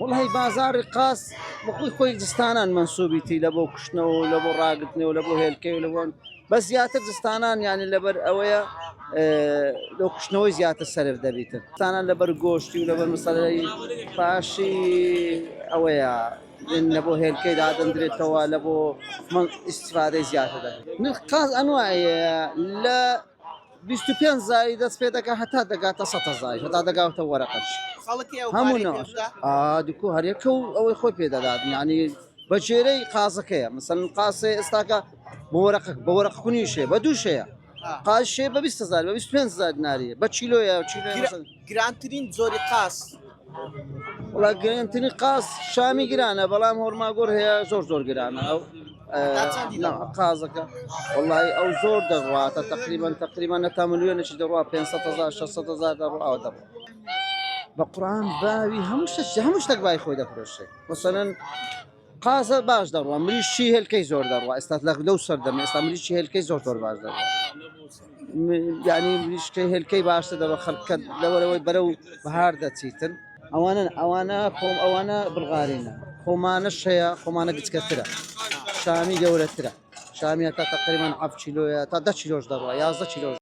والله بازار قاس بقول خوي دستانان منسوبيتي لبو كشنو لبو راقتني ولبو هيلكي ولبو بس زياتر دستانان يعني لبر اويا لو كشنوي زياتر سرف دبيتن دستانان لبر گوشتي ولبر مثلا باشي اويا لبو هيلكي دادن دريتوا لبو من استفاده زياتر دبيت نقاس انواع لا 25 زاي دەست پێ دەکات هەتا دەگاتە 100 زای هەتا دەگاتە وەرەقەش هەموو دیکو هەرێکە و ئەوەی خۆی پێدەدات یعنی بە جێرەی قازەکەیە مثلا قاسێ ئێستاکە بە وەرەقخونیشێ بە دووشەیە قاشێ بە 20 زار بە 25 زار ناریە بە چیلۆیە گرانترین زۆری قاس وڵا گرنگترین قاس شامی گرانە بەڵام هۆرماگۆر هەیە زۆر گرانە ئەو قازەکە والله ئەو زۆر دەڕواتە تقریبا نەتا ملیۆنێکی دەڕوا 500,000 600,000 دەڕوا دەڕوا بە قورئان باوی هەموو شتێک بای خۆی دەفرۆشێ مثلا قازە باش دەڕوا مریشی هێلکەی زۆر دەڕوا ئێستا لەو سەردەمە ئێستا مریشی هێلکەی زۆر باش دەڕوا یعنی مریشکەی هێلکەی باشتر دەڕوا خەڵکە لەوەرەوەی بەرەو بەهار دەچیتن ئەوانە بڵغارینە خۆمانەش هەیە خۆمانە گچکەترە شامی گەورەترە شامی هەتا تقریبا 7 کیلۆیە تا 10 کیلۆش دەڕوا 11 کیلۆ